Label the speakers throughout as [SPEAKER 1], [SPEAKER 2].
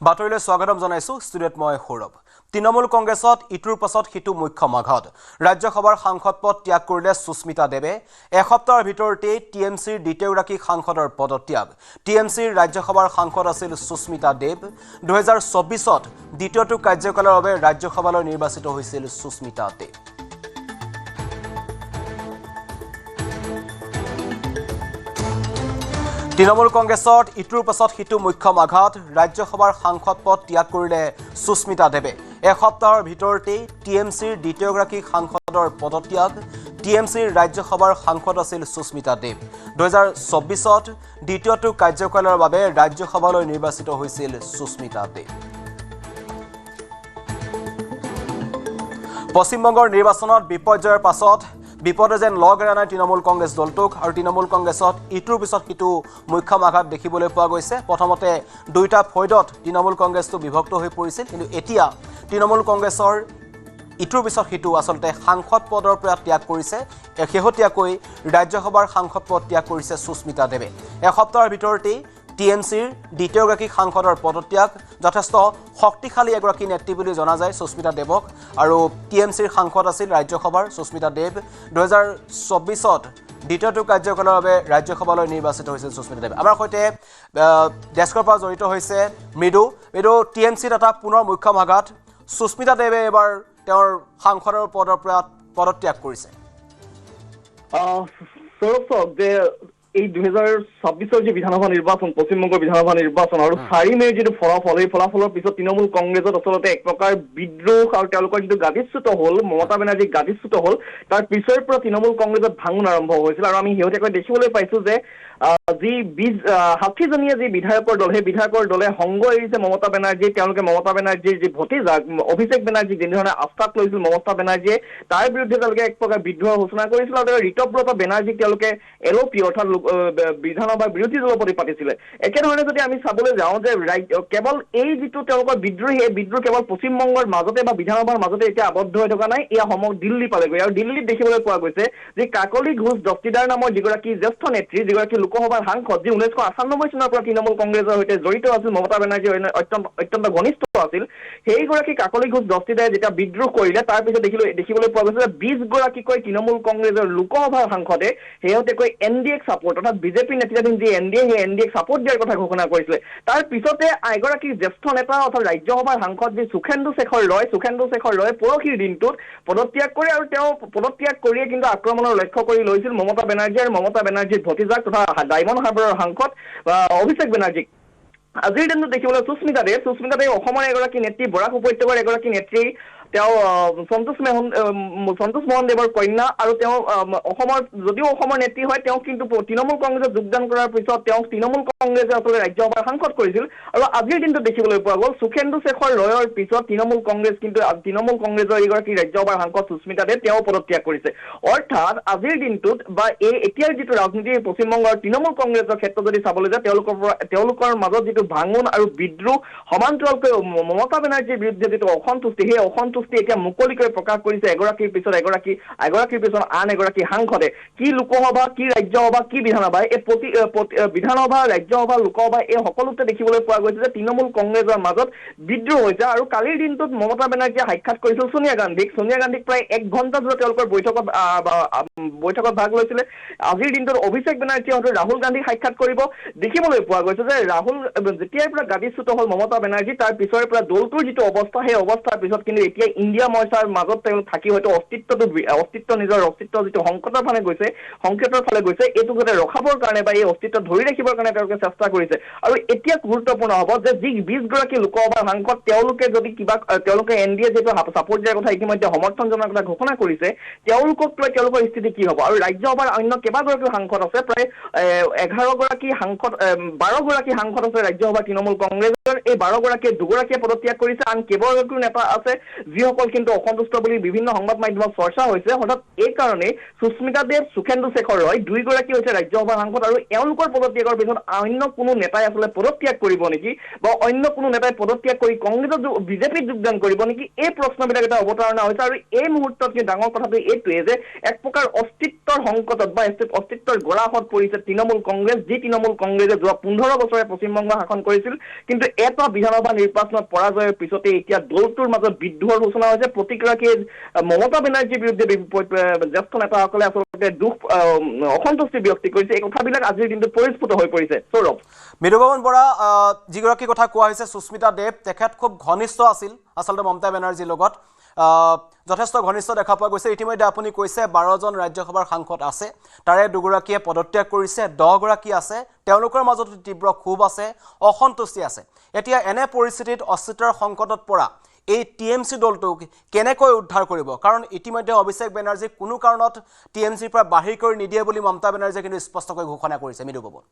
[SPEAKER 1] বাতৰিলৈ স্বাগতম জনাইছো ষ্টুডিঅ'ত মই সৌৰভ। তৃণমূল কংগ্ৰেছত ইটোৰ পাছত সিটো মুখ্য মাঘত ৰাজ্যসভাৰ সাংসদ পদ ত্যাগ কৰিলে সুস্মিতা দেৱে। এসপ্তাহৰ ভিতৰতেই টিএমচিৰ দ্বিতীয়গৰাকী সাংসদৰ পদত্যাগ। টিএমচিৰ ৰাজ্যসভাৰ সাংসদ আছিল সুস্মিতা দেৱ। 2024ত দ্বিতীয়টো কাৰ্যকালৰ বাবে ৰাজ্যসভালৈ নিৰ্বাচিত হৈছিল সুস্মিতা দেৱ। তৃণমূল কংগ্ৰেছত ইটোৰ পাছত সিটো মুখ্য মাঘত ৰাজ্যসভাৰ সাংসদ পদ ত্যাগ কৰিলে সুস্মিতা দেৱে। এসপ্তাহৰ ভিতৰতেই টিএমচিৰ দ্বিতীয়গৰাকী সাংসদৰ পদত্যাগ। টিএমচিৰ ৰাজ্যসভাৰ সাংসদ আছিল সুস্মিতা দেৱ। 2024ত দ্বিতীয়টো কাৰ্যকালৰ বাবে ৰাজ্যসভালৈ নিৰ্বাচিত হৈছিল সুস্মিতা দেৱ। পশ্চিমবংগৰ নিৰ্বাচনত বিপৰ্যয়ৰ পাছত বিপদে যেন লগ এৰা নাই তৃণমূল কংগ্ৰেছ দলটোক আৰু তৃণমূল কংগ্ৰেছত ইটোৰ পিছত সিটো মুখ্য মাঘত দেখিবলৈ পোৱা গৈছে। প্ৰথমতে দুইটা ফৈদত তৃণমূল কংগ্ৰেছটো বিভক্ত হৈ পৰিছিল, কিন্তু এতিয়া তৃণমূল কংগ্ৰেছৰ ইটোৰ পিছত সিটো আচলতে সাংসদ পদৰ পৰা ত্যাগ কৰিছে। শেহতীয়াকৈ ৰাজ্যসভাৰ সাংসদ পদ ত্যাগ কৰিছে সুস্মিতা দেৱে। এসপ্তাহৰ ভিতৰতেই টিএমচিৰ দ্বিতীয়গৰাকী সাংসদৰ পদত্যাগ। যথেষ্ট শক্তিশালী এগৰাকী নেত্ৰী বুলি জনা যায় সুস্মিতা দেৱক, আৰু টিএমচিৰ সাংসদ আছিল ৰাজ্যসভাৰ সুস্মিতা দেৱ। 2024ত দ্বিতীয়টো কাৰ্যকালৰ বাবে ৰাজ্যসভালৈ নিৰ্বাচিত হৈছিল সুস্মিতা দেৱ। আমাৰ সৈতে ডেস্কৰ পৰা জড়িত হৈছে মৃদু। টিএমচিত এটা পুনৰ মুখ্য মাঘত সুস্মিতা দেৱে এবাৰ তেওঁৰ সাংসদৰ পদৰ পৰা পদত্যাগ কৰিছে।
[SPEAKER 2] এই 2026 যে বিধানসভা নিৰ্বাচন, পশ্চিমবংগৰ বিধানসভা নিৰ্বাচন আৰু 4 মে'ৰ যিটো ফলাফল, এই ফলাফলৰ পিছত তৃণমূল কংগ্ৰেছত আচলতে এক প্ৰকাৰ বিদ্ৰোহ আৰু তেওঁলোকৰ যিটো গাদীচ্যুত হ'ল, মমতা বেনাৰ্জী গাদীচ্যুত হ'ল, তাৰ পিছৰ পৰা তৃণমূল কংগ্ৰেছত ভাঙোন আৰম্ভ হৈছিল। আৰু আমি শেহতীয়াকৈ দেখিবলৈ পাইছো যে যি 60জনীয়া যি বিধায়কৰ দল, সেই বিধায়কৰ দলে সংগ এৰিছে মমতা বেনাৰ্জী। তেওঁলোকে মমতা বেনাৰ্জীৰ যি ভতিজা অভিষেক বেনাৰ্জী যেনেধৰণে আস্থাত লৈছিল মমতা বেনাৰ্জীয়ে, তাৰ বিৰুদ্ধে তেওঁলোকে এক প্ৰকাৰ বিদ্ৰোহৰ সূচনা কৰিছিল আৰু ঋতব্ৰত বেনাৰ্জীক তেওঁলোকে এলপি অৰ্থাৎ বিধানসভাৰ বিৰোধী দলপতি পাতিছিলে। একেধৰণে যদি আমি চাবলৈ যাওঁ যে কেৱল এই যিটো তেওঁলোকৰ বিদ্ৰোহ, এই বিদ্ৰোহ কেৱল পশ্চিমবংগৰ মাজতে বা বিধানসভাৰ মাজতে এতিয়া আবদ্ধ হৈ থকা নাই, এয়া দিল্লী পালেগৈ। আৰু দিল্লীত দেখিবলৈ পোৱা গৈছে যে কাকলি ঘোষ দস্তিদাৰ নামৰ যিগৰাকী জ্যেষ্ঠ নেত্ৰী, যিগৰাকী লোকসভাৰ সাংসদ, যি 1998 চনৰ পৰা তৃণমূল কংগ্ৰেছৰ সৈতে জড়িত আছিল, মমতা বেনাৰ্জীৰ অত্যন্ত ঘনিষ্ঠ আছিল, সেইগৰাকী কাকলি ঘোষ দস্তিদাৰে যেতিয়া বিদ্ৰোহ কৰিলে, তাৰ পিছত দেখিবলৈ পোৱা গৈছে যে 20গৰাকীকৈ তৃণমূল কংগ্ৰেছৰ লোকসভাৰ সাংসদে শেহতীয়াকৈ এনডিএক চাপোৰ্ট, অৰ্থাৎ বিজেপি নেতৃত্বাধীন যি এনডিএ, সেই এনডিএক চাপোৰ্ট দিয়াৰ কথা ঘোষণা কৰিছিলে। তাৰ পিছতে এগৰাকী জ্যেষ্ঠ নেতা অৰ্থাৎ ৰাজ্যসভাৰ সাংসদ যি সুখেন্দু শেখৰ ৰয় পৰহিৰ দিনটোত পদত্যাগ কৰে, আৰু তেওঁ পদত্যাগ কৰিয়ে কিন্তু আক্ৰমণৰ লক্ষ্য কৰি লৈছিল মমতা বেনাৰ্জী আৰু মমতা বেনাৰ্জীৰ ভতিজাক তথা ডায়মণ্ড হাৰ্বাৰৰ সাংসদ অভিষেক বেনাৰ্জীক। আজিৰ দিনটোত দেখিবলৈ সুস্মিতা দেৱ অসমৰ এগৰাকী নেত্ৰী, বৰাক উপত্যকাৰ এগৰাকী নেত্ৰী। তেওঁ সন্তোষ মোহন দেৱৰ কন্যা, আৰু তেওঁ যদিও অসমৰ নেত্ৰী হয়, তেওঁ কিন্তু তৃণমূল কংগ্ৰেছত যোগদান কৰাৰ পিছত তেওঁক তৃণমূল কংগ্ৰেছে আচলতে ৰাজ্যসভাৰ সাংসদ কৰিছিল। আৰু আজিৰ দিনটোত দেখিবলৈ পোৱা গ'ল সুখেন্দু শেখৰ ৰয়ৰ পিছত তৃণমূল কংগ্ৰেছৰ এগৰাকী ৰাজ্যসভাৰ সাংসদ সুস্মিতা দেৱ তেওঁ পদত্যাগ কৰিছে। অৰ্থাৎ আজিৰ দিনটোত বা এতিয়াৰ যিটো ৰাজনীতি পশ্চিমবংগৰ তৃণমূল কংগ্ৰেছৰ ক্ষেত্ৰত যদি চাবলৈ যায়, তেওঁলোকৰ মাজত যিটো ভাঙোন আৰু বিদ্ৰোহ, সমান্তৰালকৈ মমতা বেনাৰ্জীৰ বিৰুদ্ধে যিটো অসন্তুষ্টি, সেই অসন্তুষ্টি এতিয়া মুকলিকৈ প্ৰকাশ কৰিছে এগৰাকীৰ পিছত আন এগৰাকী সাংসদে। কি লোকসভা, কি ৰাজ্যসভা, কি বিধানসভা, এই বিধানসভা, ৰাজ্যসভা, লোকসভা এই সকলোতে দেখিবলৈ পোৱা গৈছে যে তৃণমূল কংগ্ৰেছৰ মাজত বিদ্ৰোহ হৈছে। আৰু কালিৰ দিনটোত মমতা বেনাৰ্জীয়ে সাক্ষাৎ কৰিছিল সোনিয়া গান্ধীক প্ৰায় 1 ঘণ্টা ধৰি তেওঁলোকৰ বৈঠকত ভাগ লৈছিলে। আজিৰ দিনটোত অভিষেক বেনাৰ্জীয়ে হয়তো ৰাহুল গান্ধীক সাক্ষাৎ কৰিব। দেখিবলৈ পোৱা গৈছে যে ৰাহুল যেতিয়াৰ পৰা গাদীচ্যুত হ'ল মমতা বেনাৰ্জী, তাৰ পিছৰে পৰা দলটোৰ যিটো অৱস্থা, সেই অৱস্থাৰ পিছত কিন্তু এতিয়া ইণ্ডিয়া মৰ্চাৰ মাজত তেওঁলোক থাকি হয়তো নিজৰ অস্তিত্ব যিটো সংকটৰ ফালে গৈছে, এইটো যাতে ৰখাবৰ কাৰণে বা এই অস্তিত্ব ধৰি ৰাখিবৰ কাৰণে তেওঁলোকে চেষ্টা কৰিছে। আৰু এতিয়া গুৰুত্বপূৰ্ণ হ'ব যে যি 20গৰাকী লোকসভাৰ সাংসদ, তেওঁলোকে এনডিএ যিটো চাপোৰ্ট দিয়াৰ কথা ইতিমধ্যে সমৰ্থন জনোৱাৰ কথা ঘোষণা কৰিছে, তেওঁলোকক লৈ তেওঁলোকৰ স্থিতি কি হ'ব। আৰু ৰাজ্যসভাৰ অন্য কেইবাগৰাকীও সাংসদ আছে, প্ৰায় 12গৰাকী সাংসদ আছে ৰাজ্যসভাৰ তৃণমূল কংগ্ৰেছৰ। এই 12গৰাকীয়ে 2গৰাকীয়ে পদত্যাগ কৰিছে, আন কেইবাগৰাকীও নেতা আছে যিসকল কিন্তু অসন্তুষ্ট বুলি বিভিন্ন সংবাদ মাধ্যমত চৰ্চা হৈছে। অৰ্থাৎ এই কাৰণেই সুস্মিতা দেৱ, সুখেন্দু শেখৰ ৰয় 2গৰাকী হৈছে ৰাজ্যসভাৰ সাংসদ, আৰু এওঁলোকৰ পদত্যাগৰ পিছত অন্য কোনো নেতাই আচলতে পদত্যাগ কৰিব নেকি, বা অন্য কোনো নেতাই পদত্যাগ কৰি কংগ্ৰেছত বিজেপিত যোগদান কৰিব নেকি, এই প্ৰশ্নবিলাক এটা অৱতাৰণা হৈছে। আৰু এই মুহূৰ্তত কিন্তু ডাঙৰ কথাটো এইটোৱে যে এক প্ৰকাৰ অস্তিত্বৰ সংকটত বা অস্তিত্বৰ গৰাহত পৰিছে তৃণমূল কংগ্ৰেছ, যি তৃণমূল কংগ্ৰেছে যোৱা 15 বছৰে পশ্চিমবংগ শাসন কৰিছিল, কিন্তু এটা বিধানসভা নিৰ্বাচনত পৰাজয়ৰ পিছতে এতিয়া দলটোৰ মাজত বিদ্ৰোহৰ সূচনা হৈছে প্ৰতিগৰাকীয়ে মমতা বেনাৰ্জীৰ বিৰুদ্ধে জ্যেষ্ঠ নেতাসকলে আচলতে দুখ অসন্তুষ্টি ব্যক্ত কৰিছে এই কথাবিলাক আজিৰ দিনটোত পৰিস্ফুট হৈ পৰিছে সৌৰভ
[SPEAKER 1] মৃদুপৱন বৰা যিগৰাকী কথা কোৱা হৈছে সুস্মিতা দেৱ তেখেত খুব ঘনিষ্ঠ আছিল আচলতে মমতা বেনাৰ্জীৰ লগত যথেষ্ট ঘনিষ্ঠ দেখা পোৱা গৈছে ইতিমধ্যে আপুনি কৈছে 12 জন ৰাজ্যসভাৰ সাংসদ আছে তাৰে দুগৰাকীয়ে পদত্যাগ কৰিছে 10 গৰাকী আছে তেওঁলোকৰ মাজত তীব্ৰ ক্ষোভ আছে অসন্তুষ্টি আছে এতিয়া এনে পৰিস্থিতিত অস্তিত্বৰ সংকটত পৰা এই টিএমসি দলটোক কেনেকৈ উদ্ধাৰ কৰিব কাৰণ ইতিমধ্যে অভিষেক বেনাৰ্জীক কোনো কাৰণত টিএমসিৰ পৰা বাহিৰ কৰি নিদিয়ে বুলি মমতা বেনাৰ্জীয়ে কিন্তু স্পষ্টকৈ ঘোষণা কৰিছে মৃদুপৱন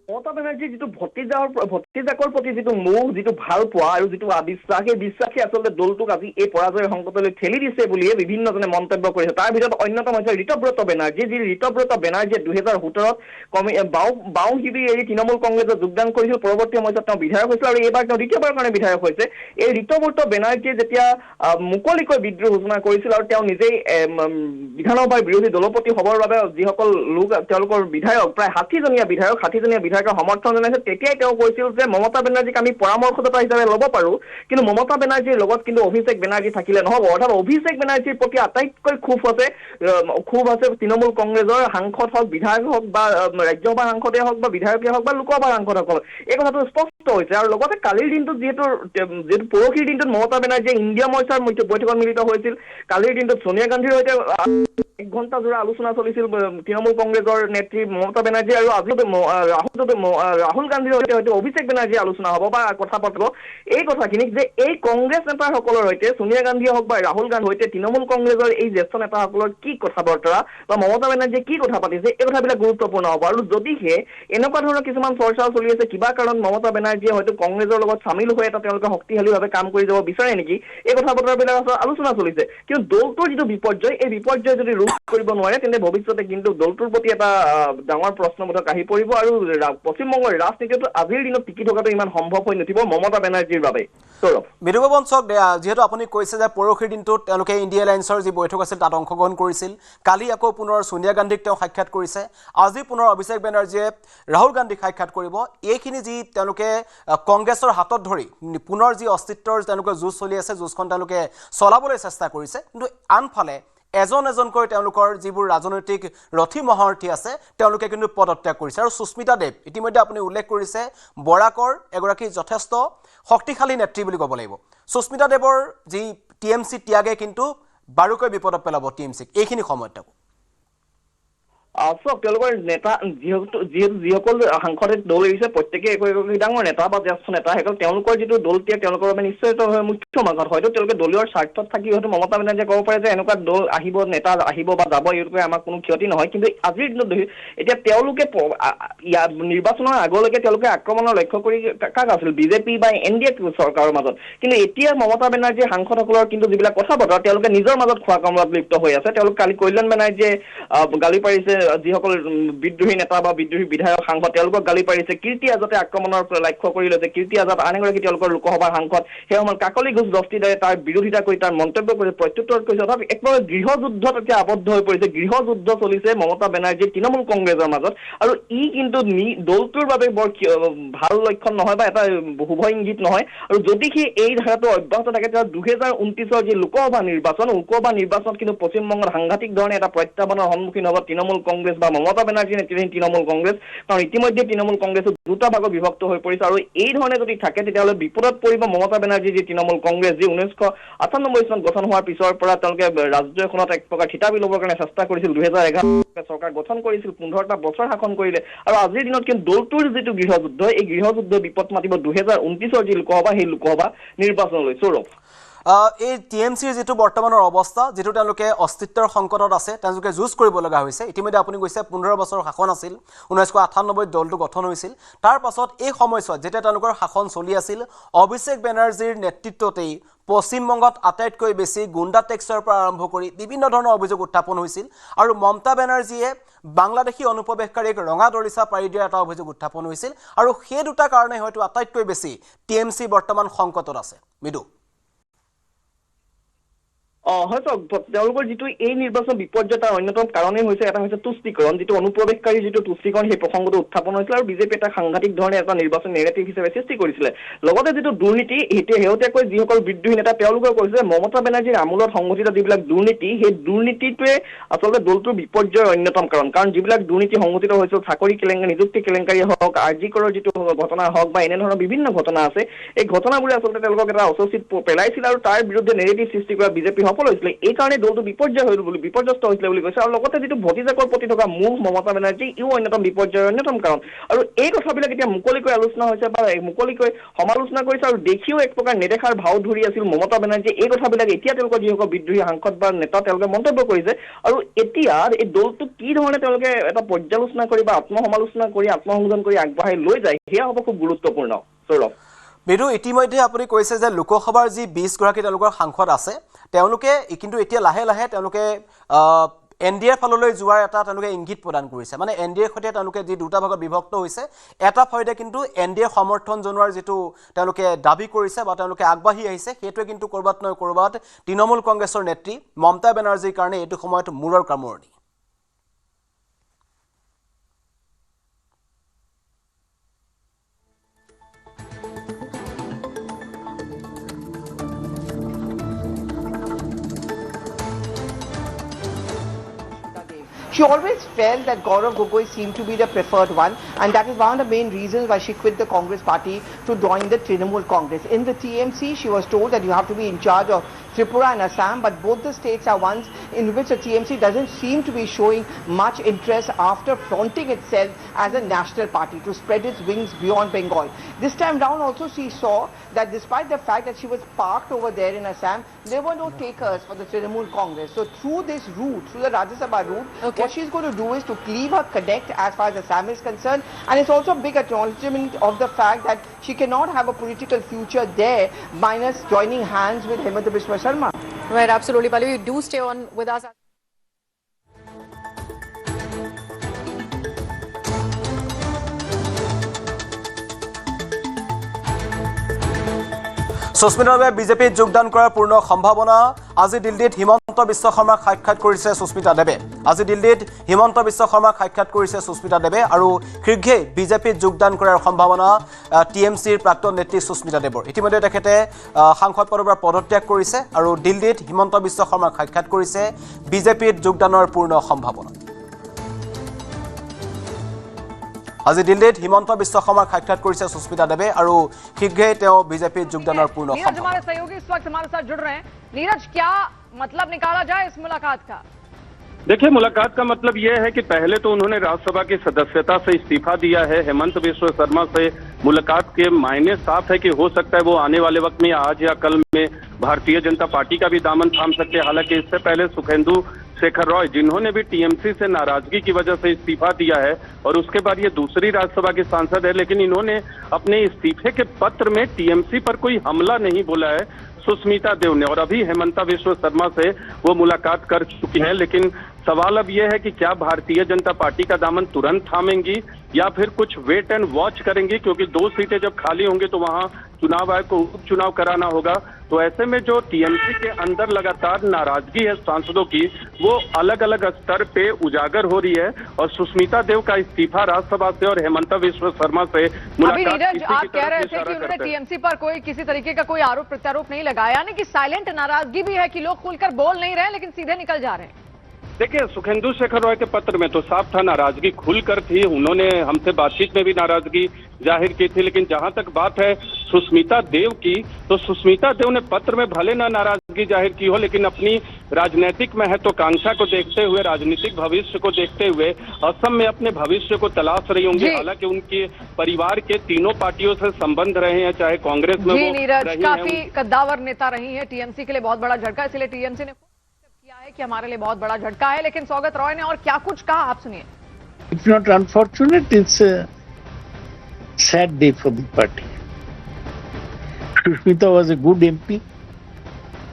[SPEAKER 2] মমতা বেনাৰ্জীৰ যিটো ভতিজাকৰ প্ৰতি যিটো মোহ যিটো ভাল পোৱা আৰু যিটো আবিশ্বাস সেই বিশ্বাসে আচলতে দলটোক আজি এই পৰাজয়ৰ সংকটলৈ ঠেলি দিছে বুলিয়ে বিভিন্নজনে মন্তব্য কৰিছে তাৰ ভিতৰত অন্যতম হৈছে ঋতব্ৰত বেনাৰ্জী যি ঋতব্ৰত বেনাৰ্জীয়ে 2017ত বাওঁ শিবিৰ এৰি তৃণমূল কংগ্ৰেছত যোগদান কৰিছিল পৰৱৰ্তী সময়ত তেওঁ বিধায়ক হৈছিল আৰু এইবাৰ তেওঁ দ্বিতীয়বাৰৰ কাৰণে বিধায়ক হৈছে এই ঋতব্ৰত বেনাৰ্জীয়ে যেতিয়া মুকলিকৈ বিদ্ৰোহ ঘোষণা কৰিছিল আৰু তেওঁ নিজেই বিধানসভাৰ বিৰোধী দলপতি হ'বৰ বাবে যিসকল লোক তেওঁলোকৰ বিধায়ক প্ৰায় 60জনীয়া বিধায়কৰ সমৰ্থন জনাইছে তেতিয়াই তেওঁ কৈছিল যে মমতা বেনাৰ্জীক আমি পৰামৰ্শদাতা হিচাপে ল'ব পাৰোঁ কিন্তু মমতা বেনাৰ্জীৰ লগত কিন্তু অভিষেক বেনাৰ্জী থাকিলে নহ'ব অৰ্থাৎ অভিষেক বেনাৰ্জীৰ প্ৰতি আটাইতকৈ ক্ষোভ আছে তৃণমূল কংগ্ৰেছৰ সাংসদ হওক বিধায়ক হওক বা ৰাজ্যসভাৰ সাংসদে হওক বা বিধায়কে হওক বা লোকসভাৰ সাংসদসকল এই কথাটো স্পষ্ট হৈছে আৰু লগতে কালিৰ দিনটোত যিহেতু পৰহিৰ দিনটোত মমতা বেনাৰ্জীয়ে ইণ্ডিয়া মৰ্চাৰ বৈঠকত মিলিত হৈছিল কালিৰ দিনটোত সোনিয়া গান্ধীৰ সৈতে 1 ঘণ্টা জোৰা আলোচনা চলিছিল তৃণমূল কংগ্ৰেছৰ নেত্ৰী মমতা বেনাৰ্জী আৰু আজি ৰাহুল গান্ধীৰ সৈতে হয়তো অভিষেক বেনাৰ্জী আলোচনা হ'ব বা কথা পাতিব এই কথাখিনিক যে এই কংগ্ৰেছ নেতাসকলৰ সৈতে সোনিয়া গান্ধীয়ে হওক বা ৰাহুল গান্ধীৰ সৈতে তৃণমূল কংগ্ৰেছৰ এই জ্যেষ্ঠ নেতাসকলৰ কি কথা বতৰা বা মমতা বেনাৰ্জীয়ে কি কথা পাতিছে এই কথাবিলাক গুৰুত্বপূৰ্ণ হ'ব আৰু যদিহে এনেকুৱা ধৰণৰ কিছুমান চৰ্চা চলি আছে কিবা কাৰণত মমতা বেনাৰ্জীয়ে হয়তো কংগ্ৰেছৰ লগত চামিল হৈ এটা তেওঁলোকে শক্তিশালীভাৱে কাম কৰি যাব বিচাৰে নেকি এই কথা বতৰাবিলাক আলোচনা চলিছে কিন্তু দলটোৰ যিটো বিপৰ্যয় এই বিপৰ্যয় যদি ৰোধ কৰিব নোৱাৰে তেন্তে ভৱিষ্যতে কিন্তু দলটোৰ প্ৰতি এটা ডাঙৰ প্ৰশ্নবোধক আহি পৰিব আৰু পশ্চিমবংগৰ ৰাজনীতিত আজিৰ দিনত টিকি থকাটো ইমান সম্ভৱ হৈ নুঠিব মমতা বেনাৰ্জীৰ বাবে
[SPEAKER 1] মৃদুপৱন চক যিহেতু আপুনি কৈছে যে পৰহিৰ দিনটোত তেওঁলোকে ইণ্ডিয়া এলায়েন্সৰ যি বৈঠক আছিল তাত অংশগ্ৰহণ কৰিছিল কালি আকৌ পুনৰ সোনিয়া গান্ধীক তেওঁ সাক্ষাৎ কৰিছে আজি পুনৰ অভিষেক বেনাৰ্জীয়ে ৰাহুল গান্ধীক সাক্ষাৎ কৰিব এইখিনি যি তেওঁলোকে কংগ্ৰেছৰ হাতত ধৰি পুনৰ যি অস্তিত্বৰ তেওঁলোকৰ যুঁজ চলি আছে যুঁজখন তেওঁলোকে চলাবলৈ চেষ্টা কৰিছে কিন্তু আনফালে এজনকৈ তেওঁলোকৰ যিবোৰ ৰাজনৈতিক ৰথী মহাৰথী আছে তেওঁলোকে কিন্তু পদত্যাগ কৰিছে আৰু সুস্মিতা দেৱ ইতিমধ্যে আপুনি উল্লেখ কৰিছে বৰাকৰ এগৰাকী যথেষ্ট শক্তিশালী নেত্ৰী বুলি ক'ব লাগিব সুস্মিতা দেৱৰ যি টিএমসি ত্যাগে কিন্তু বাৰুকৈ বিপদত পেলাব টিএমসিক এইখিনি সময়ত
[SPEAKER 2] চব তেওঁলোকৰ নেতা যিসকল সাংসদে দল এৰিছে প্ৰত্যেকে একোগৰাকী ডাঙৰ নেতা বা জ্যেষ্ঠ নেতা সেইসকল তেওঁলোকৰ যিটো দল ত্যাগ তেওঁলোকৰ বাবে নিশ্চয়ভাৱে মুখ্য মাঘত হয়তো তেওঁলোকে দলীয় স্বাৰ্থত থাকি হয়তো মমতা বেনাৰ্জীয়ে ক'ব পাৰে যে এনেকুৱা দল আহিব নেতা আহিব বা যাব এইটোৱে আমাক কোনো ক্ষতি নহয় কিন্তু আজিৰ দিনত এতিয়া তেওঁলোকে নিৰ্বাচনৰ আগলৈকে তেওঁলোকে আক্ৰমণৰ লক্ষ্য কৰি কাক আছিল বিজেপি বা এনডিএ চৰকাৰৰ মাজত কিন্তু এতিয়া মমতা বেনাৰ্জীয়ে সাংসদসকলৰ কিন্তু যিবিলাক কথা বতৰা তেওঁলোকে নিজৰ মাজত খোৱা কামত লিপ্ত হৈ আছে তেওঁলোক কালি কল্যাণ বেনাৰ্জীয়ে গালি পাৰিছে যিসকল বিদ্ৰোহী নেতা বা বিদ্ৰোহী বিধায়ক সাংসদ তেওঁলোকক গালি পাৰিছে কীৰ্তি আজাদে আক্ৰমণৰ লক্ষ্য কৰি লৈছে কীৰ্তি আজাদ আন এগৰাকী তেওঁলোকৰ লোকসভাৰ সাংসদ সেই সময়ত কাকলি ঘোষ দস্তিদাৰে তাৰ বিৰোধিতা কৰি তাৰ মন্তব্য কৰি প্ৰত্যুত্তৰ কৰিছে অৰ্থাৎ একবাৰে গৃহযুদ্ধত এতিয়া আবদ্ধ হৈ পৰিছে গৃহযুদ্ধ চলিছে মমতা বেনাৰ্জী তৃণমূল কংগ্ৰেছৰ মাজত আৰু ই কিন্তু দলটোৰ বাবে বৰ ভাল লক্ষণ নহয় বা এটা শুভ ইংগিত নহয় আৰু যদি সি এই ধাৰাটো অব্যাহত থাকে তেতিয়া 2029ৰ যি লোকসভা নিৰ্বাচনত কিন্তু পশ্চিমবংগত সাংঘাতিক ধৰণে এটা প্ৰত্যাহ্বানৰ সন্মুখীন হ'ব তৃণমূল কংগ্ৰেছ বা মমতা বেনাৰ্জী নেতৃত্বাধীন তৃণমূল কংগ্ৰেছ কাৰণ ইতিমধ্যে তৃণমূল কংগ্ৰেছ দুটা ভাগত বিভক্ত হৈ পৰিছে আৰু এই ধৰণে যদি থাকে তেতিয়াহ'লে বিপদত পৰিব মমতা বেনাৰ্জী যি তৃণমূল কংগ্ৰেছ যি 1998 চনত গঠন হোৱাৰ পিছৰ পৰা তেওঁলোকে ৰাজ্য এখনত এক প্ৰকাৰ থিতাপি ল'বৰ কাৰণে চেষ্টা কৰিছিল 2011 চৰকাৰ গঠন কৰিছিল 15টা বছৰ শাসন কৰিলে আৰু আজিৰ দিনত কিন্তু দলটোৰ যিটো গৃহযুদ্ধ এই গৃহযুদ্ধ বিপদ মাতিব 2029ৰ যি লোকসভা সেই লোকসভা নিৰ্বাচনলৈ সৌৰভ
[SPEAKER 1] এই টিএমসিৰ যিটো বৰ্তমানৰ অৱস্থা যিটো তেওঁলোকে অস্তিত্বৰ সংকটত আছে তেওঁলোকে যুঁজ কৰিব লগা হৈছে ইতিমধ্যে আপুনি কৈছে 15 বছৰ শাসন আছিল 1998 দলটো গঠন হৈছিল তাৰ পাছত এই সময়ছোৱাত যেতিয়া তেওঁলোকৰ শাসন চলি আছিল অভিষেক বেনাৰ্জীৰ নেতৃত্বতেই পশ্চিমবংগত আটাইতকৈ বেছি গুণ্ডা টেক্সৰ পৰা আৰম্ভ কৰি বিভিন্ন ধৰণৰ অভিযোগ উত্থাপন হৈছিল আৰু মমতা বেনাৰ্জীয়ে বাংলাদেশী অনুপ্ৰৱেশকাৰীক ৰঙা দৰিচা পাৰি দিয়াৰ এটা অভিযোগ উত্থাপন হৈছিল আৰু সেই দুটা কাৰণে হয়তো আটাইতকৈ বেছি টিএমসি বৰ্তমান সংকটত আছে মৃদু
[SPEAKER 2] হয় চাওক, তেওঁলোকৰ যিটো এই নিৰ্বাচন বিপৰ্যয় তাৰ অন্যতম কাৰণেই হৈছে এটা হৈছে তুষ্টিকৰণ, যিটো অনুপ্ৰৱেশকাৰী যিটো তুষ্টিকৰণ সেই প্ৰসংগটো উত্থাপন হৈছিল আৰু বিজেপি এটা সাংঘাতিক ধৰণে এটা নিৰ্বাচন নেৰেটিভ হিচাপে সৃষ্টি কৰিছিলে। লগতে যিটো দুৰ্নীতি, শেহতীয়াকৈ যিসকল বিদ্ৰোহী নেতা তেওঁলোকে কৈছে মমতা বেনাৰ্জীৰ আমোলত সংঘটিত যিবিলাক দুৰ্নীতি, সেই দুৰ্নীতিটোৱে আচলতে দলটোৰ বিপৰ্যয়ৰ অন্যতম কাৰণ যিবিলাক দুৰ্নীতি সংঘটিত হৈছিল, চাকৰি কেলেংকাৰী, নিযুক্তি কেলেংকাৰী হওক, আৰজিকৰৰ যিটো ঘটনা হওক বা এনেধৰণৰ বিভিন্ন ঘটনা আছে, এই ঘটনাবোৰে আচলতে তেওঁলোকক এটা অস্বস্তিত পেলাইছিল আৰু তাৰ বিৰুদ্ধে নেৰেটিভ সৃষ্টি কৰা বিজেপি সফল হৈছিলে। এই কাৰণে দলটো বিপৰ্যস্ত হৈছিলে বুলি কৈছে। আৰু লগতে যিটো ভতিজাকৰ প্ৰতি থকা মোহ মমতা বেনাৰ্জী, ইও অন্যতম বিপৰ্যয়ৰ অন্যতম কাৰণ। আৰু এই কথাবিলাক এতিয়া মুকলিকৈ আলোচনা হৈছে বা মুকলিকৈ সমালোচনা কৰিছে আৰু দেখিও এক প্ৰকাৰ নেদেখাৰ ভাও ধৰি আছিল মমতা বেনাৰ্জী। এই কথাবিলাক এতিয়া তেওঁলোকৰ যিসকল বিদ্ৰোহী সাংসদ বা নেতা তেওঁলোকে মন্তব্য কৰিছে। আৰু এতিয়া এই দলটোক কি ধৰণে তেওঁলোকে এটা পৰ্যালোচনা কৰি বা আত্মসমালোচনা কৰি আত্মসংযোজন কৰি আগবঢ়াই লৈ যায়, সেয়া হ'ব খুব গুৰুত্বপূৰ্ণ। সৌৰভ,
[SPEAKER 1] বিদু, ইতিমধ্যে আপুনি কৈছে যে লোকসভাৰ যি 20 গৰাকী তেওঁলোকৰ সাংসদ আছে, তেওঁলোকে কিন্তু এতিয়া লাহে লাহে তেওঁলোকে NDAৰ ফাললৈ যোৱাৰ এটা তেওঁলোকে ইংগিত প্ৰদান কৰিছে। মানে NDAৰ সৈতে তেওঁলোকে যি দুটা ভাগত বিভক্ত হৈছে, এটা ফাইডে কিন্তু NDAৰ সমৰ্থন জনোৱাৰ যিটো তেওঁলোকে দাবী কৰিছে বা তেওঁলোকে আগবাঢ়ি আহিছে, সেইটোৱে কিন্তু ক'ৰবাত নহয় ক'ৰবাত তৃণমূল কংগ্ৰেছৰ নেত্ৰী মমতা বেনাৰ্জীৰ কাৰণে এইটো সময়ত মূৰৰ কামোৰণি।
[SPEAKER 3] She always felt that Gaurav Gogoi seemed to be the preferred one, and that is one of the main reasons why she quit the Congress party to join the Trinamool Congress. In the TMC, she was told that you have to be in charge of Tripura and Assam, but both the states are ones in which the TMC doesn't seem to be showing much interest after flaunting itself as a national party to spread its wings beyond Bengal. This time round also she saw that despite the fact that she was parked over there in Assam, there were no takers for the Trinamool Congress. So through this route, through the Rajya Sabha route, what she's going to do is to cleave her connect as far as Assam is concerned, and it's also a big acknowledgement of the fact that she cannot have a political future there minus joining hands with Hemanta Biswa Sharma.
[SPEAKER 4] Right, absolutely. Pallavi, do stay on with us.
[SPEAKER 1] সুস্মিতাৰ বাবে বিজেপিত যোগদান কৰাৰ পূৰ্ণ সম্ভাৱনা। আজি দিল্লীত হিমন্ত বিশ্ব শৰ্মাক সাক্ষাৎ কৰিছে সুস্মিতা দেৱে। আজি দিল্লীত হিমন্ত বিশ্ব শৰ্মাক সাক্ষাৎ কৰিছে সুস্মিতা দেৱে আৰু শীঘ্ৰেই বিজেপিত যোগদান কৰাৰ সম্ভাৱনা TMCৰ প্ৰাক্তন নেত্ৰী সুস্মিতা দেৱৰ। ইতিমধ্যে তেখেতে সাংসদ পদৰ পৰা পদত্যাগ কৰিছে আৰু দিল্লীত হিমন্ত বিশ্ব শৰ্মাক সাক্ষাৎ কৰিছে। বিজেপিত যোগদানৰ পূৰ্ণ সম্ভাৱনা। আজি দিল্লীত হিমন্ত বিশ্ব শৰ্মাক সাক্ষাৎ কৰিছে সুস্মিতা দেৱে আৰু শীঘ্ৰেই তেওঁ বিজেপিত যোগদানৰ পূৰ্ণ
[SPEAKER 4] नीरज
[SPEAKER 1] সম্ভাৱনা।
[SPEAKER 4] हमारे सहयोगी इस वक्त हमारे साथ जुड़ रहे हैं। नीरज, क्या मतलब निकाला जाए इस मुलाकात का?
[SPEAKER 5] देखिए, मुलाकात का मतलब यह है कि पहले तो उन्होंने राज्यसभा की सदस्यता से इस्तीफा दिया है। हेमंत बिश्व शर्मा से मुलाकात के मायने साफ है कि हो सकता है वो आने वाले वक्त में आज या कल में भारतीय जनता पार्टी का भी दामन थाम सकते हैं। हालांकि इससे पहले सुखेंदु शेखर रॉय, जिन्होंने भी TMC से नाराजगी की वजह से इस्तीफा दिया है और उसके बाद ये दूसरी राज्यसभा के सांसद है, लेकिन इन्होंने अपने इस्तीफे के पत्र में TMC पर कोई हमला नहीं बोला है सुस्मिता देव ने। और अभी हेमंता बिश्व शर्मा से वो मुलाकात कर चुकी है। लेकिन सवाल अब यह है कि क्या भारतीय जनता पार्टी का दामन तुरंत थामेंगी या फिर कुछ वेट एंड वॉच करेंगी, क्योंकि 2 सीटें जब खाली होंगी तो वहां चुनाव आयोग को उपचुनाव कराना होगा। तो ऐसे में जो TMC के अंदर लगातार नाराजगी है सांसदों की, वो अलग अलग स्तर पे उजागर हो रही है। और सुस्मिता देव का इस्तीफा राज्यसभा से और हेमंता बिश्व शर्मा से
[SPEAKER 4] अभी
[SPEAKER 5] मुलाकात
[SPEAKER 4] नीरज, आप कह रहे थे कि उन्होंने TMC पर कोई किसी तरीके का कोई आरोप प्रत्यारोप नहीं लगाया, यानी कि साइलेंट नाराजगी भी है कि लोग खुलकर बोल नहीं रहे लेकिन सीधे निकल जा रहे हैं।
[SPEAKER 5] देखिए, सुखेंदु शेखर रॉय के पत्र में तो साफ था नाराजगी खुलकर थी। उन्होंने हमसे बातचीत में भी नाराजगी जाहिर की थी। लेकिन जहां तक बात है सुस्मिता देव की, तो सुस्मिता देव ने पत्र में भले ना नाराजगी जाहिर की हो, लेकिन अपनी राजनीतिक महत्वाकांक्षा को देखते हुए, राजनीतिक भविष्य को देखते हुए असम में अपने भविष्य को तलाश रही होंगी। हालांकि उनके परिवार के तीनों पार्टियों से संबंध रहे हैं, चाहे कांग्रेस में
[SPEAKER 4] जी
[SPEAKER 5] वो
[SPEAKER 4] नीरज,
[SPEAKER 5] रही
[SPEAKER 4] काफी
[SPEAKER 5] हैं।
[SPEAKER 4] कद्दावर नेता रही है, TMC के लिए बहुत बड़ा झटका, इसलिए TMC ने किया है कि हमारे लिए बहुत बड़ा झटका है। लेकिन सौगत रॉय ने और क्या कुछ कहा, आप सुनिए।
[SPEAKER 6] It's not unfortunate, it's a sad day for the party. Sushmita was a good MP,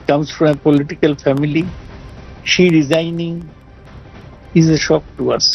[SPEAKER 6] comes from a political family. She resigning is a shock to us.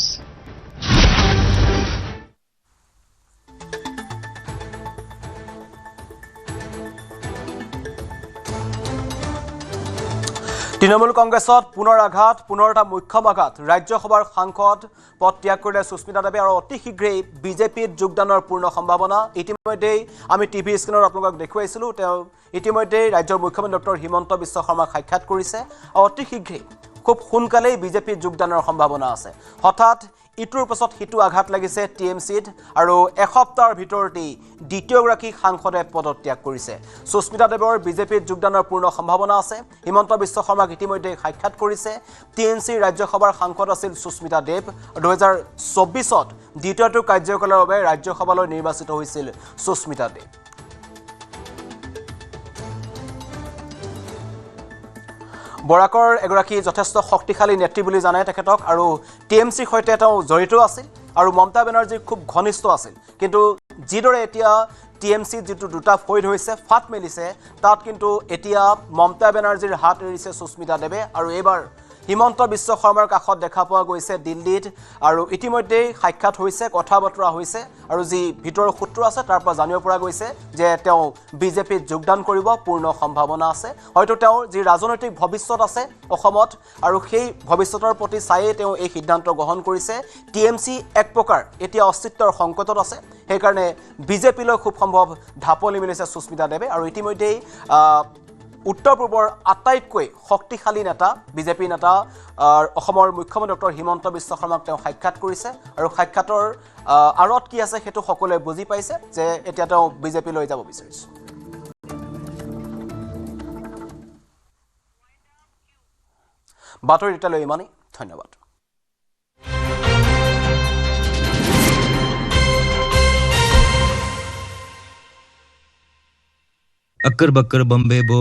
[SPEAKER 1] তৃণমূল কংগ্ৰেছত পুনৰ আঘাত, পুনৰ এটা মুখ্যম আঘাত। ৰাজ্যসভাৰ সাংসদ পদ ত্যাগ কৰিলে সুস্মিতা দেৱে আৰু অতি শীঘ্ৰেই বিজেপিত যোগদানৰ পূৰ্ণ সম্ভাৱনা। ইতিমধ্যেই আমি টিভি স্ক্ৰীণত আপোনালোকক দেখুৱাইছিলোঁ, তেওঁ ইতিমধ্যেই ৰাজ্যৰ মুখ্যমন্ত্ৰী ডক্টৰ হিমন্ত বিশ্ব শৰ্মাক সাক্ষাৎ কৰিছে আৰু অতি শীঘ্ৰেই খুব সোনকালেই বিজেপিত যোগদানৰ সম্ভাৱনা আছে। হঠাৎ ইটোৰ পাছত সিটো আঘাত লাগিছে টিএমচিত আৰু এসপ্তাহৰ ভিতৰতেই দ্বিতীয়গৰাকী সাংসদে পদত্যাগ কৰিছে। সুস্মিতা দেৱৰ বিজেপিত যোগদানৰ পূৰ্ণ সম্ভাৱনা আছে। হিমন্ত বিশ্ব শৰ্মাক ইতিমধ্যে সাক্ষাৎ কৰিছে। টিএমচিৰ ৰাজ্যসভাৰ সাংসদ আছিল সুস্মিতা দেৱ। 2024 দ্বিতীয়টো কাৰ্যকালৰ বাবে ৰাজ্যসভালৈ নিৰ্বাচিত হৈছিল সুস্মিতা দেৱ। বৰাকৰ এগৰাকী যথেষ্ট শক্তিশালী নেত্ৰী বুলি জানে তেখেতক, আৰু টিএমচিৰ সৈতে তেওঁ জড়িত আছিল আৰু মমতা বেনাৰ্জীৰ খুব ঘনিষ্ঠ আছিল। কিন্তু যিদৰে এতিয়া টিএমচিত যিটো দুটা ফৈদ হৈছে, ফাট মেলিছে, তাত কিন্তু এতিয়া মমতা বেনাৰ্জীৰ হাত এৰিছে সুস্মিতা দেৱে আৰু এইবাৰ হিমন্ত বিশ্ব শৰ্মাৰ কাষত দেখা পোৱা গৈছে দিল্লীত আৰু ইতিমধ্যেই সাক্ষাৎ হৈছে, কথা বতৰা হৈছে আৰু যি ভিতৰৰ সূত্ৰ আছে তাৰ পৰা জানিব পৰা গৈছে যে তেওঁ বিজেপিত যোগদান কৰিব, পূৰ্ণ সম্ভাৱনা আছে। হয়তো তেওঁৰ যি ৰাজনৈতিক ভৱিষ্যত আছে অসমত আৰু সেই ভৱিষ্যতৰ প্ৰতি চায়েই তেওঁ এই সিদ্ধান্ত গ্ৰহণ কৰিছে। টিএমচি এক প্ৰকাৰ এতিয়া অস্তিত্বৰ সংকটত আছে, সেইকাৰণে বিজেপিলৈ খুব সম্ভৱ ঢাপলি মেলিছে সুস্মিতা দেৱে আৰু ইতিমধ্যেই উত্তৰ পূৰ্বৰ আটাইতকৈ শক্তিশালী নেতা বিজেপি নেতা অসমৰ মুখ্যমন্ত্ৰী ডক্টৰ হিমন্ত বিশ্ব শৰ্মাক তেওঁ সাক্ষাৎ কৰিছে আৰু সাক্ষাতৰ আঁৰত কি আছে সেইটো সকলোৱে বুজি পাইছে যে এতিয়া তেওঁ বিজেপিলৈ যাব বিচাৰিছে। বাতৰি এতিয়ালৈ ইমানেই, ধন্যবাদ।
[SPEAKER 7] अक्कर बक्कर बम्बे बो